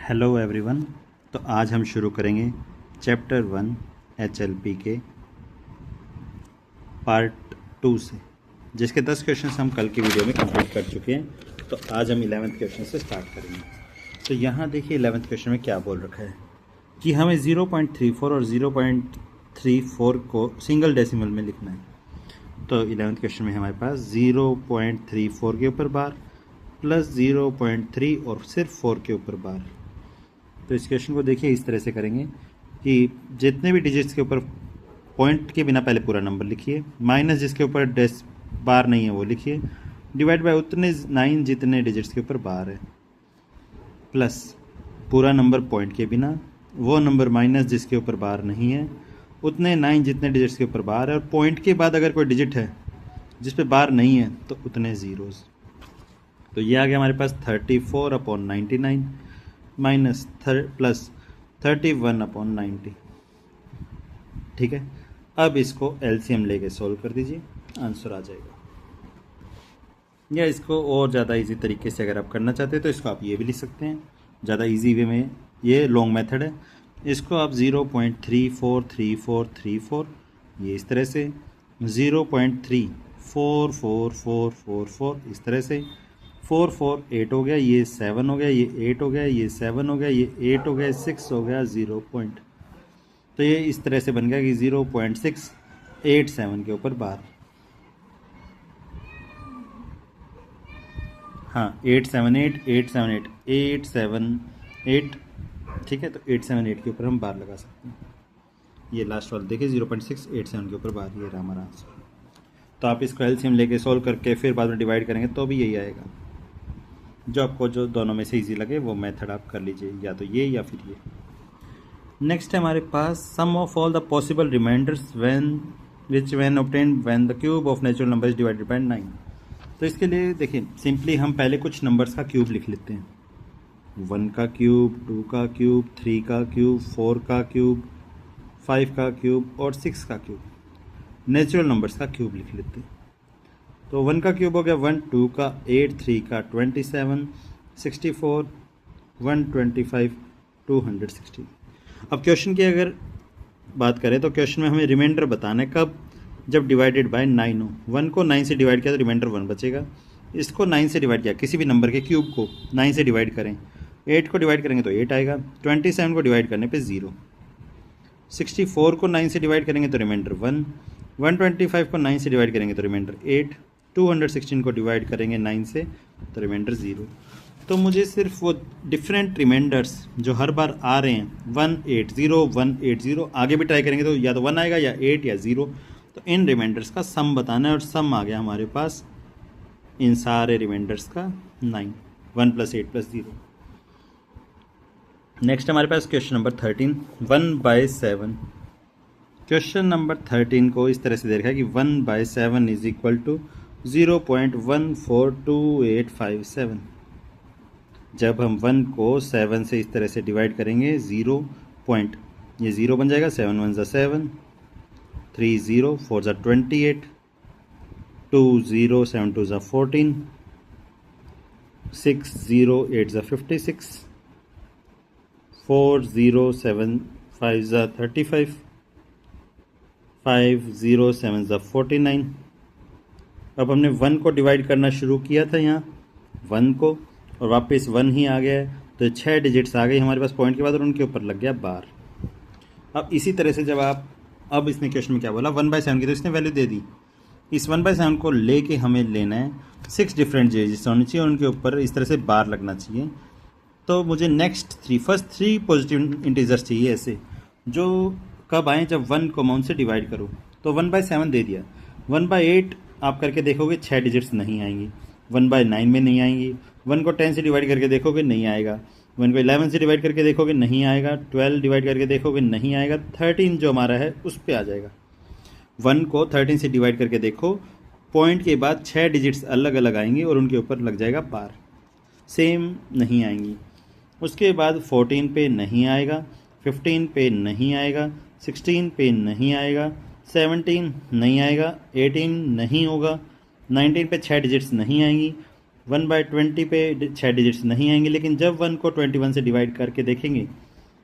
Hello everyone. तो आज हम शुरू करेंगे चैप्टर 1 HLP के पार्ट 2 से, जिसके 10 क्वेश्चन हम कल की वीडियो में कंप्लीट कर चुके हैं। तो आज हम 11th क्वेश्चन से स्टार्ट करेंगे। तो यहाँ देखिए 11th क्वेश्चन में क्या बोल रखा है कि हमें 0.34 और 0.34 को सिंगल डेसिमल में लिखना है। तो 11th क्वेश्चन में हमारे पास 0.34 के ऊपर बार प्लस 0.3 और सिर्फ 4 के ऊपर बार। तो इस क्वेश्चन को देखिए इस तरह से करेंगे कि जितने भी डिजिट्स के ऊपर पॉइंट के बिना पहले पूरा नंबर लिखिए, माइनस जिसके ऊपर डेस बार नहीं है वो लिखिए, डिवाइड बाय उतने 9 जितने डिजिट्स के ऊपर बार है, प्लस पूरा नंबर पॉइंट के बिना, वो नंबर माइनस जिसके ऊपर बार नहीं है, उतने 9 जितने डिजिट्स के ऊपर बार है, और पॉइंट के बाद अगर कोई डिजिट है जिस पे बार नहीं है तो उतने ज़ीरोज़। तो ये आ गया हमारे पास 34/99 माइनस प्लस 31/90। ठीक है, अब इसको एलसीएम लेके सोल्व कर दीजिए, आंसर आ जाएगा। या इसको और ज़्यादा इजी तरीके से अगर आप करना चाहते हैं तो इसको आप ये भी लिख सकते हैं, ज़्यादा इजी वे में। ये लॉन्ग मेथड है, इसको आप 0.343434 ये इस तरह से, 0.344444 इस तरह से, 4 4 8 हो गया, ये 7 हो गया, ये 8 हो गया, ये 7 हो गया, ये 8 हो गया, 6 हो गया, 0 पॉइंट। तो ये इस तरह से बन गया कि 0.687 के ऊपर बार। हाँ 878 878 878, ठीक है। तो 878 के ऊपर हम बार लगा सकते हैं। ये लास्ट वाला देखिए 0.687 के ऊपर बार, ये रहा हमारा आंसर। तो आप इसको एलसीएम लेके सॉल्व करके फिर बाद में डिवाइड करेंगे तो भी यही आएगा। जो आपको जो दोनों में से इजी लगे वो मेथड आप कर लीजिए, या तो ये या फिर ये। नेक्स्ट है हमारे पास sum of all the possible reminders when obtained when the cube of natural number is divided by 9। तो इसके लिए देखिए सिंपली हम पहले कुछ नंबर्स का क्यूब लिख लेते हैं। 1 का क्यूब, 2 का क्यूब, 3 का क्यूब, 4 का क्यूब, 5 का क्यूब और 6 का क्यूब। नेचुरल नंबर्स का क्यूब लिख लेते हैं। तो 1 का क्यूब हो गया 1, 2 का 8, 3 का 27, 64, 125, 260। अब क्वेश्चन की अगर बात करें तो क्वेश्चन में हमें रिमाइंडर बताना है कब, जब डिवाइडेड बाय 9 हो। 1 को 9 से डिवाइड किया तो रिमाइंडर 1 बचेगा। इसको 9 से डिवाइड किया, किसी भी नंबर के क्यूब को 9 से डिवाइड करें, 8 को डिवाइड करेंगे तो 8 आएगा, 27 को डिवाइड करने पे 0, 64 को 9 से डिवाइड करेंगे तो रिमाइंडर 1, 125 को 9 से डिवाइड करेंगे तो रिमाइंडर 8, 216 को डिवाइड करेंगे 9 से तो रिमाइंडर 0। तो मुझे सिर्फ वो डिफरेंट रिमाइंडर्स जो हर बार आ रहे हैं 180 180, आगे भी ट्राई करेंगे तो या तो 1 आएगा या 8 या 0। तो इन रिमाइंडर्स का सम बताना है, और सम आ गया हमारे पास इन सारे रिमाइंडर्स का 9, 1 + 8 + 0। नेक्स्ट हमारे पास क्वेश्चन नंबर 13, 1/7। क्वेश्चन नंबर 13 को इस तरह से दे रखा है कि 1/7 इज इक्वल टू 0.142857। जब हम 1 को 7 से इस तरह से डिवाइड करेंगे, 0 पॉइंट, ये 0 बन जाएगा, 7 1 ज़ा 7, 3 0 4 ज़ा 28, 2 0 7 2 ज़ा 14, 6 0 8 ज़ा 56, 4 0 7 5 ज़ा 35, 5 0 7 ज़ा 49। अब हमने 1 को डिवाइड करना शुरू किया था यहाँ 1 को, और वापस 1 ही आ गया है, तो 6 डिजिट्स आ गई हमारे पास पॉइंट के बाद, और उनके ऊपर लग गया बार। अब इसी तरह से जब आप, अब इसने क्वेश्चन में क्या बोला 1/7 की, तो इसने वैल्यू दे दी। इस 1/7 को लेके हमें लेना है 6 डिफरेंट डिजिट्स होनी चाहिए, और उनके ऊपर इस तरह से बार लगना चाहिए। तो मुझे फर्स्ट 3 पॉजिटिव इंटीजर्स चाहिए ऐसे, जो कब आए, जब 1 को मैं उनसे डिवाइड करूँ। तो 1/7 दे दिया। 1/8 आप करके देखोगे 6 डिजिट्स नहीं आएंगी, 1/9 में नहीं आएंगी, 1 को 10 से डिवाइड करके देखोगे नहीं आएगा, 1 को 11 से डिवाइड करके देखोगे नहीं आएगा, 12 डिवाइड करके देखोगे नहीं आएगा, 13 जो हमारा है उस पर आ जाएगा। 1 को 13 से डिवाइड करके देखो, पॉइंट के बाद 6 डिजिट्स अलग अलग आएंगी और उनके ऊपर लग जाएगा बार, सेम नहीं आएंगी। उसके बाद 14 पे नहीं आएगा, 15 पे नहीं आएगा, 16 पे नहीं आएगा, 17 नहीं आएगा, 18 नहीं होगा, 19 पे 6 डिजिट्स नहीं आएंगी, 1/20 पे 6 डिजिट्स नहीं आएंगे, लेकिन जब 1 को 21 से डिवाइड करके देखेंगे,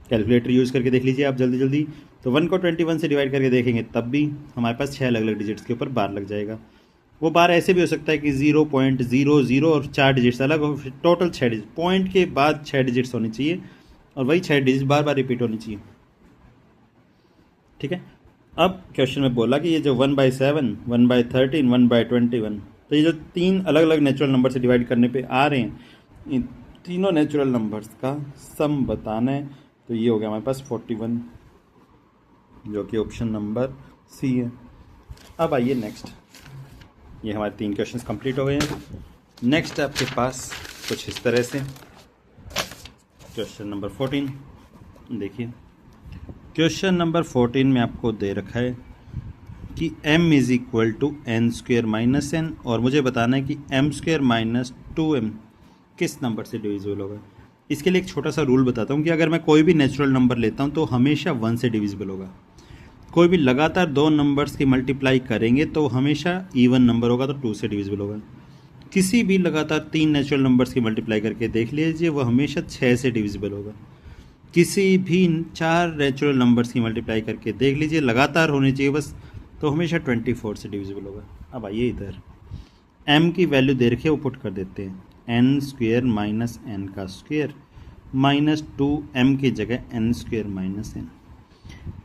कैलकुलेटर यूज़ करके देख लीजिए आप जल्दी जल्दी, तो 1 को 21 से डिवाइड करके देखेंगे तब भी हमारे पास 6 अलग अलग डिजिट्स के ऊपर बार लग जाएगा। वो बार ऐसे भी हो सकता है कि 0.00 और 4 डिजिट्स अलग हो, फिर टोटल 6 डिजिट, पॉइंट के बाद 6 डिजिट्स होनी चाहिए और वही 6 डिजिट बार बार रिपीट होनी चाहिए। ठीक है। अब क्वेश्चन में बोला कि ये जो 1/7, 1/13, 1/21, तो ये जो 3 अलग अलग नेचुरल नंबर से डिवाइड करने पे आ रहे हैं, इन तीनों नेचुरल नंबर्स का सम बताना है। तो ये हो गया हमारे पास 41, जो कि ऑप्शन नंबर सी है। अब आइए नेक्स्ट, ये हमारे 3 क्वेश्चंस कंप्लीट हो गए हैं। नेक्स्ट आपके पास कुछ इस तरह से क्वेश्चन नंबर 14 देखिए। क्वेश्चन नंबर 14 में आपको दे रखा है कि m is equal to n square minus n, और मुझे बताना है कि m स्क्वेयर माइनस 2m किस नंबर से डिविजिबल होगा। इसके लिए एक छोटा सा रूल बताता हूँ कि अगर मैं कोई भी नेचुरल नंबर लेता हूँ तो हमेशा 1 से डिविजिबल होगा। कोई भी लगातार 2 नंबर्स की मल्टीप्लाई करेंगे तो हमेशा इवन नंबर होगा, तो 2 से डिविजिबल होगा। किसी भी लगातार 3 नेचुरल नंबर्स की मल्टीप्लाई करके देख लीजिए, वो हमेशा 6 से डिविजिबल होगा। किसी भी 4 नेचुरल नंबर्स की मल्टीप्लाई करके देख लीजिए, लगातार होनी चाहिए बस, तो हमेशा 24 से डिविजिबल होगा। अब आइए इधर m की वैल्यू दे रखी है, वो पुट कर देते हैं। एन स्क्वेयर माइनस एन का स्क्वेयर माइनस 2m की जगह n square minus n,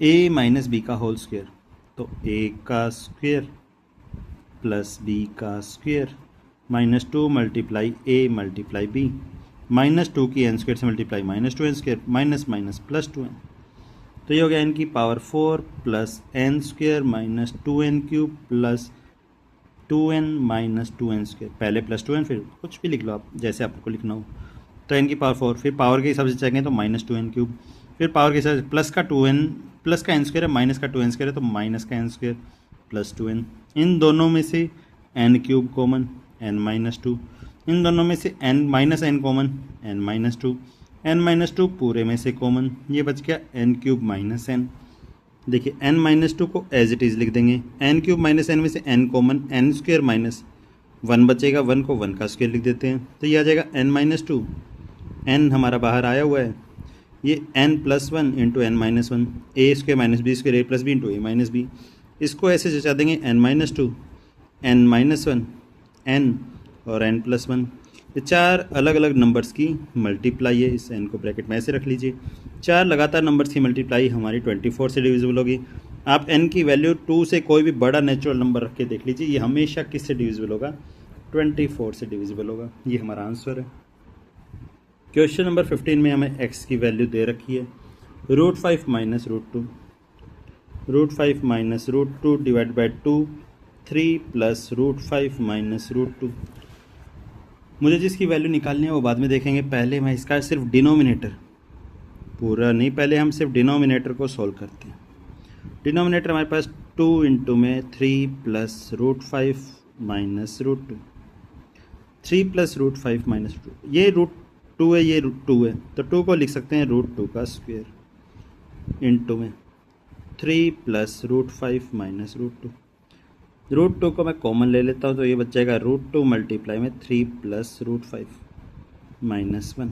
a minus b का होल स्क्वेयर, तो a का स्क्वेयर प्लस b का square minus 2 multiply a multiply b, minus 2 की एन स्क्वेयर से multiply minus 2n square, minus minus plus 2n, तो ये हो गया n की power 4 plus n square minus 2n cube plus 2n minus 2n square. पहले plus 2n, फिर कुछ भी लिख लो आप जैसे आपको लिखना हो। तो n की पावर 4, फिर पावर के हिसाब से चेकें तो माइनस 2n क्यूब, फिर पावर के हिसाब से प्लस का 2n, प्लस का n स्क्वेयर है, माइनस का 2n स्क्वेयर है, तो माइनस का n स्क्वेयर प्लस 2n। इन दोनों में से n cube common, n minus 2, इन दोनों में से n minus n common, n minus 2, n minus 2 पूरे में से कॉमन, ये बच गया n क्यूब माइनस n। देखिए n माइनस 2 को एज इट इज़ लिख देंगे, n क्यूब माइनस n में से n common, n square minus 1 बचेगा, 1 को 1 का स्क्वेयर लिख देते हैं, तो ये आ जाएगा n माइनस 2, n हमारा बाहर आया हुआ है, ये n plus 1 into n minus 1, a square minus b square, a plus b into a minus b. इसको ऐसे जचा देंगे n minus 2, n minus 1, n और n प्लस 1। ये 4 अलग अलग नंबर्स की मल्टीप्लाई है, इस n को ब्रैकेट में ऐसे रख लीजिए। 4 लगातार नंबर्स की मल्टीप्लाई हमारी 24 से डिविजिबल होगी। आप n की वैल्यू 2 से कोई भी बड़ा नेचुरल नंबर रख के देख लीजिए, ये हमेशा किससे डिविजिबल होगा, 24 से डिविजिबल होगा। ये हमारा आंसर है। क्वेश्चन नंबर 15 में हमें x की वैल्यू दे रखी है √5 minus √2, √5 minus √2 divide by 2, 3 plus √5 minus √2। मुझे जिसकी वैल्यू निकालनी है वो बाद में देखेंगे, पहले मैं इसका सिर्फ डिनोमिनेटर, पूरा नहीं, पहले हम सिर्फ डिनोमिनेटर को सॉल्व करते हैं। डिनोमिनेटर हमारे पास 2 इंटू में 3 प्लस √5 माइनस √2, 3 प्लस √5 माइनस √2, ये √2 है, ये √2 है, तो 2 को लिख सकते हैं √2 का स्क्वेयर इंटू में 3 प्लस √5 माइनस √2। √2 को मैं कॉमन ले लेता हूँ, तो ये बच जाएगा √2 मल्टीप्लाई में 3 प्लस √5 माइनस 1।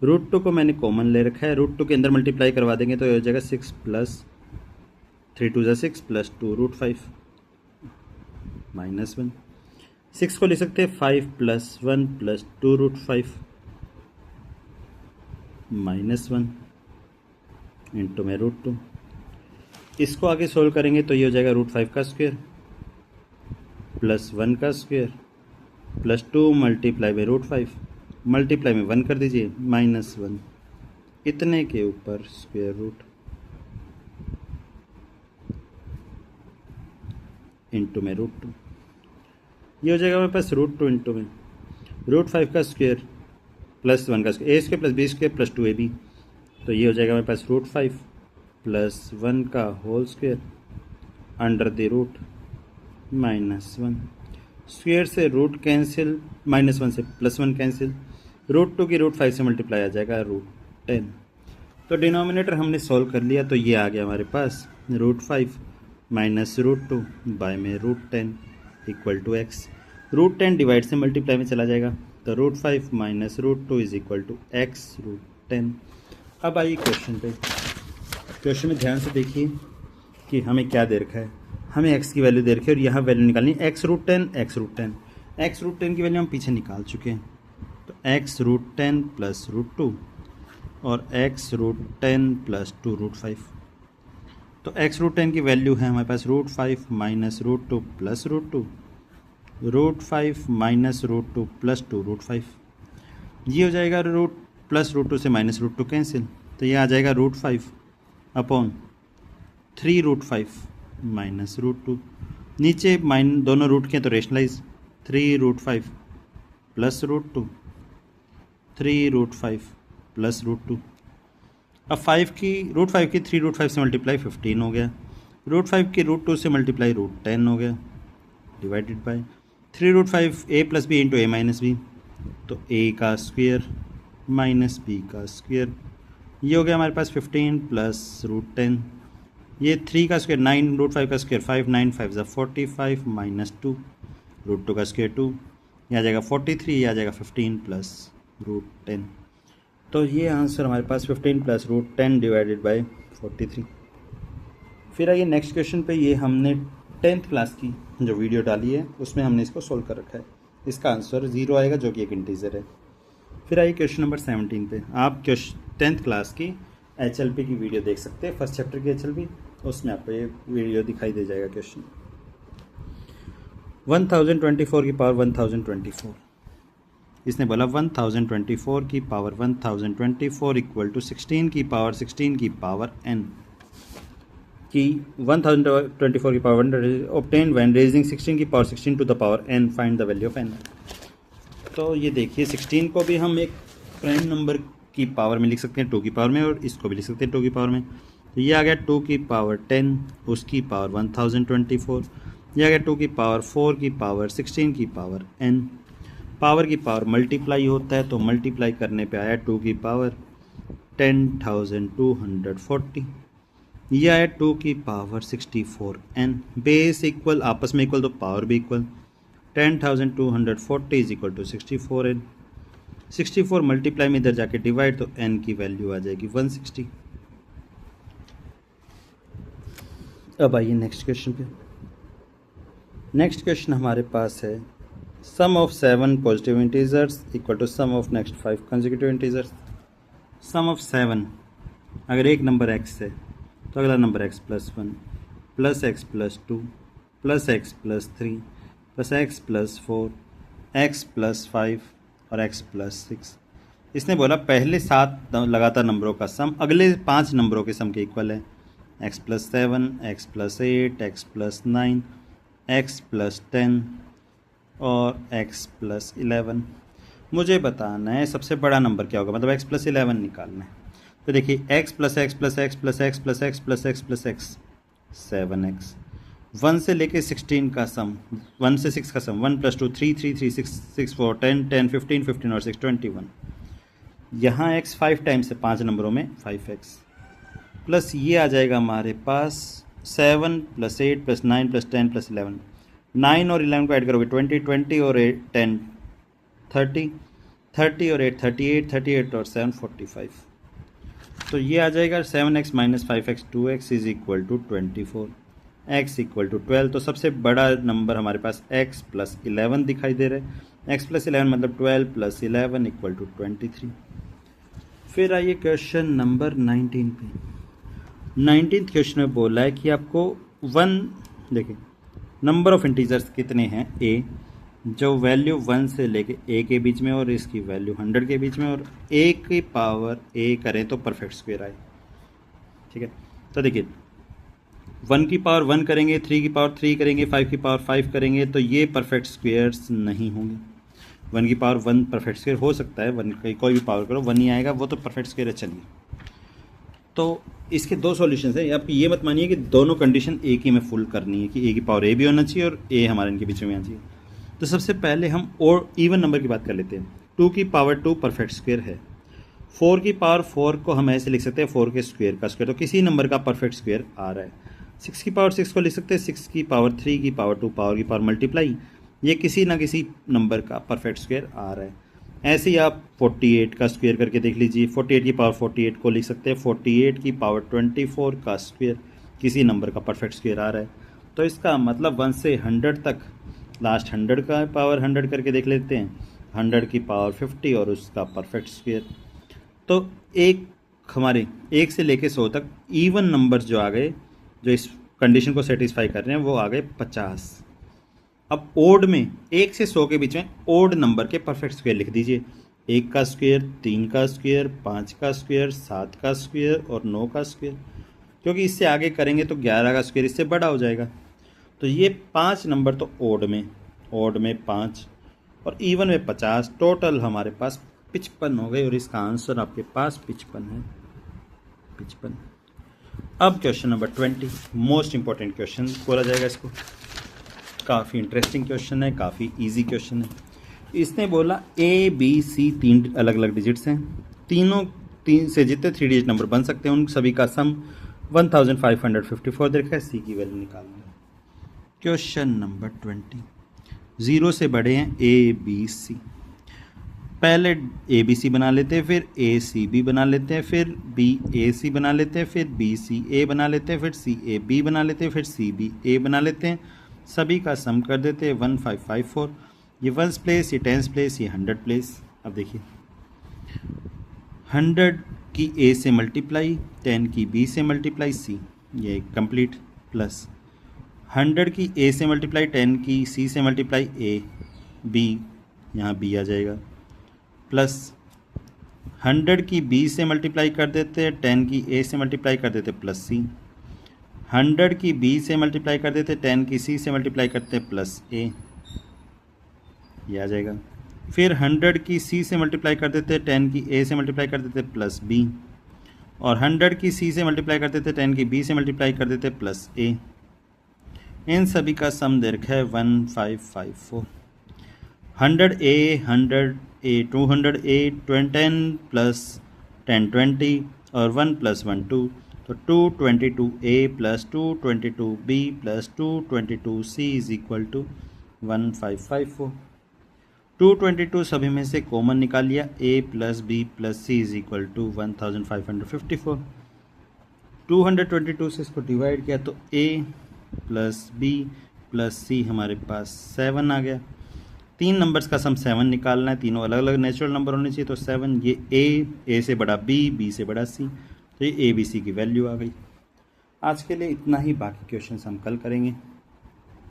√2 को मैंने कॉमन ले रखा है, √2 के अंदर मल्टीप्लाई करवा देंगे तो ये हो जाएगा 6 प्लस 3 2 6 प्लस 2 √5 माइनस 1। 6 को लिख सकते हैं 5 प्लस 1 प्लस 2 √5 माइनस 1 इंटू में √2। इसको आगे सोल्व करेंगे तो ये हो जाएगा √5 का स्क्वेयर प्लस 1 का square plus 2 multiply by √5, multiply में 1 कर दीजिए माइनस 1, इतने के ऊपर स्क्वेयर रूट इंटू में √2। ये हो जाएगा हमारे पास √2 इंटू में √5 का स्क्वेयर प्लस 1 का square, a square plus b square plus 2ab, तो ये हो जाएगा हमारे पास √5 प्लस 1 का whole square under the root minus 1। Square से रूट कैंसिल, माइनस 1 से प्लस 1 कैंसिल, √2 की √5 से मल्टीप्लाई आ जाएगा √10। तो डिनोमिनेटर हमने सॉल्व कर लिया, तो ये आ गया हमारे पास √5 माइनस √2 बाय में √10 इक्वल टू x। √10 डिवाइड से मल्टीप्लाई में चला जाएगा, तो √5 minus √2 is equal to x√10। अब आइए क्वेश्चन पे। क्वेश्चन में ध्यान से देखिए कि हमें क्या दे रखा है। हमें x की वैल्यू दे रखी है और यहाँ वैल्यू निकालनी है x√10 की वैल्यू हम पीछे निकाल चुके हैं, तो x√10 प्लस √2 और x√10 प्लस 2 √5। तो x√10 की वैल्यू है हमारे पास √5 माइनस √2 प्लस √2, √5 माइनस √2 प्लस 2 √5। ये हो जाएगा प्लस √2 से माइनस √2 कैंसिल, तो ये आ जाएगा √5 अपॉन 3 √5 माइनस √2। नीचे दोनों रूट के तो रेशनलाइज, 3 √5 प्लस √2, 3 √5 प्लस √2। अब 5 की 3 √5 से मल्टीप्लाई 15 हो गया, √5 की √2 से मल्टीप्लाई √10 हो गया, divided by 3 √5 a plus b into a minus b, तो a का स्क्वेयर माइनस b का स्क्वेयर। ये हो गया हमारे पास 15 प्लस √10, ये 3 का स्क्वेयर 9, √5 का स्क्वेयर 5, 9 5 ज़ा 45 माइनस 2, √2 का स्क्वेयर 2, ये आ जाएगा 43, ये आ जाएगा 15 प्लस √10। तो ये आंसर हमारे पास 15 प्लस √10 डिवाइडेड बाय 43। फिर आइए नेक्स्ट क्वेश्चन पे। ये हमने 10th क्लास की जो वीडियो डाली है उसमें हमने इसको सोल्व कर रखा है। इसका आंसर 0 आएगा जो कि एक इंटीजर है। फिर आइए क्वेश्चन नंबर 17 पे। आप 10th क्लास की HLP की वीडियो देख सकते हैं, फर्स्ट चैप्टर की HLP, उसमें आपको ये वीडियो दिखाई दे जाएगा। क्वेश्चन 1024 की पावर 1024, इसने बोला 1024 की पावर 1024 इक्वल टू 16 की पावर 16 की पावर n की 1024 की पावर ऑब्टेन व्हेन रेजिंग 16 की power 16 to the power n, find the value of n। तो ये देखिए 16 को भी हम एक प्राइम नंबर की पावर में लिख सकते हैं 2 की पावर में, और इसको भी लिख सकते हैं 2 की पावर में। तो ये आ गया 2 की पावर 10, उसकी पावर 1024, ये आ गया 2 की पावर 4 की पावर 16 की पावर n। पावर की पावर मल्टीप्लाई होता है, तो मल्टीप्लाई करने पे आया 2 की पावर 10,240, ये आया 2 की पावर 64n। बेस इक्वल, आपस में इक्वल तो पावर भी equal, 10,240 is equal to 64n। 64 multiply में इधर जाके डिवाइड, तो n की वैल्यू आ जाएगी 160। अब आइए नेक्स्ट क्वेश्चन पे। नेक्स्ट क्वेश्चन हमारे पास है sum of 7 positive integers equal to sum of next 5 consecutive integers. Sum of 7, अगर एक नंबर x है तो अगला number x plus 1 plus x plus 2 plus x plus 3 plus x plus 4 x plus 5 और x plus 6। इसने बोला पहले 7 लगातार नंबरों का सम अगले 5 नंबरों के सम के इक्वल है, x plus 7, x plus 8, x plus 9, x plus 10 और x प्लस 11। मुझे बताना है सबसे बड़ा नंबर क्या होगा, मतलब x प्लस 11 निकालना है। तो देखिए x plus x plus x plus x plus x plus x plus x 7x, 1 से लेके 16 का सम, 1 से 6 का सम, 1 प्लस 2 3 3 3 6 6 4 10 10 15 15 और 6 21। यहाँ x 5 टाइम्स है 5 नंबरों में 5x, प्लस ये आ जाएगा हमारे पास 7 प्लस 8 प्लस 9 प्लस 10 प्लस 11। 9 और 11 को ऐड करोगे 20 20 और 8 10 30 30 और 8 38 38 और 7 45। तो ये आ जाएगा 7x minus 5x 2x is equal to 24, x equal to 12। तो सबसे बड़ा नंबर हमारे पास x प्लस 11 दिखाई दे रहा है। x प्लस 11 मतलब 12 प्लस 11 इक्वल टू 23। फिर आइए क्वेश्चन नंबर 19 पे। 19th क्वेश्चन में बोला है कि आपको देखिए नंबर ऑफ इंटीजर्स कितने हैं a, जो वैल्यू 1 से लेके a के बीच में और इसकी वैल्यू 100 के बीच में, और a की पावर a करें तो परफेक्ट स्क्वायर आए। ठीक है, तो देखिए 1 की पावर 1 करेंगे, 3 की पावर 3 करेंगे, 5 की पावर 5 करेंगे, तो ये परफेक्ट स्क्वायर्स नहीं होंगे। 1 की पावर 1 परफेक्ट स्क्वायर हो सकता है, 1 की कोई भी पावर करो 1 ही आएगा, वो तो परफेक्ट स्क्वायर है। चलिए, तो इसके 2 सॉल्यूशंस हैं। आप ये मत मानिए कि दोनों कंडीशन एक ही में फुल करनी है कि a की पावर a भी होना चाहिए और a हमारे इनके बीच में आना चाहिए। तो सबसे पहले हम और इवन नंबर की बात कर लेते हैं। 2 की पावर 2 परफेक्ट स्क्वायर है। 4 की पावर 4 को हम ऐसे लिख सकते हैं 4 के स्क्वायर का स्क्वायर, तो किसी नंबर का परफेक्ट स्क्वायर आ रहा है। 6 की पावर 6 को लिख सकते हैं 6 की पावर 3 की पावर 2 पावर की पावर मल्टीप्लाई, ये किसी ना किसी नंबर का परफेक्ट स्क्वायर आ रहा है। ऐसे ही आप 48 का स्क्वायर करके देख लीजिए। 48 की पावर 48 को लिख सकते हैं 48 की पावर 24 का स्क्वायर, किसी नंबर का परफेक्ट स्क्वायर आ रहा है। तो इसका मतलब 1 से 100 तक, लास्ट 100 का पावर 100 करके देख लेते हैं, 100 की पावर 50 और उसका परफेक्ट स्क्वायर। तो एक हमारे 1 से लेके 100 तक इवन नंबर्स जो आ गए, जो इस कंडीशन को सेटिस्फाई कर रहे हैं, वो आ गए 50। अब ओड में 1 से 100 के बीच में ओड नंबर के परफेक्ट स्क्वायर लिख दीजिए। 1 का स्क्वायर, 3 का स्क्वायर, 5 का स्क्वायर, 7 का स्क्वायर और 9 का स्क्वायर, क्योंकि इससे आगे करेंगे तो 11 का स्क्वायर इससे बड़ा हो जाएगा। तो ये 5 नंबर तो ओड में 5 और इवन में 50, टोटल हमारे पास 55 हो गए और इसका आंसर आपके पास 55 है, 55। अब question number 20, most important question बोला जाएगा इसको। काफ़ी इंटरेस्टिंग क्वेश्चन है, काफ़ी इजी क्वेश्चन है। इसने बोला ए बी सी 3 अलग अलग डिजिट्स हैं, तीन से जितने 3 डिजिट नंबर बन सकते हैं उन सभी का सम 1554 दे रखा है, सी की वैल्यू निकालनी है। क्वेश्चन नंबर 20, 0 से बड़े हैं ए बी सी। पहले ए बी सी बना लेते हैं, फिर ए सी बी बना लेते हैं, फिर बी ए सी बना लेते हैं, फिर बी सी ए बना लेते हैं, फिर सी ए बी बना लेते हैं, फिर सी बी ए बना लेते हैं। सभी का सम कर देते हैं 1554। ये 1s प्लेस, ये 10s प्लेस, ये 100 प्लेस। अब देखिए 100 की ए से मल्टीप्लाई, 10 की बी से मल्टीप्लाई सी, ये कंप्लीट, प्लस 100 की ए से मल्टीप्लाई, 10 की सी से मल्टीप्लाई ए बी, यहाँ बी आ जाएगा, प्लस 100 की बी से मल्टीप्लाई कर देते हैं, 10 की ए से मल्टीप्लाई कर देते प्लस सी, 100 की बी से मल्टीप्लाई कर देते, 10 की सी से मल्टीप्लाई करते प्लस ए, ये आ जाएगा। फिर 100 की सी से मल्टीप्लाई कर देते, 10 की ए से मल्टीप्लाई कर देते प्लस बी, और 100 की सी से मल्टीप्लाई कर देते, 10 की बी से मल्टीप्लाई कर देते प्लस ए। इन सभी का सम दे रखा है 1554। 100 ए 200 ए 10 प्लस 10 20 और 1 प्लस 1 2, तो 222 a plus 222 b plus 222 c is equal to 1554। 222 सभी में से कॉमन निकाल लिया, a plus b plus c is equal to 1554। 222 से इसको डिवाइड किया तो a plus b plus c हमारे पास 7 आ गया। 3 नंबर्स का सम 7 निकालना है, तीनों अलग अलग नेचुरल नंबर होने चाहिए, तो 7, ये ए से बड़ा बी से बड़ा सी, तो ये ए बी सी की वैल्यू आ गई। आज के लिए इतना ही, बाकी क्वेश्चन हम कल करेंगे।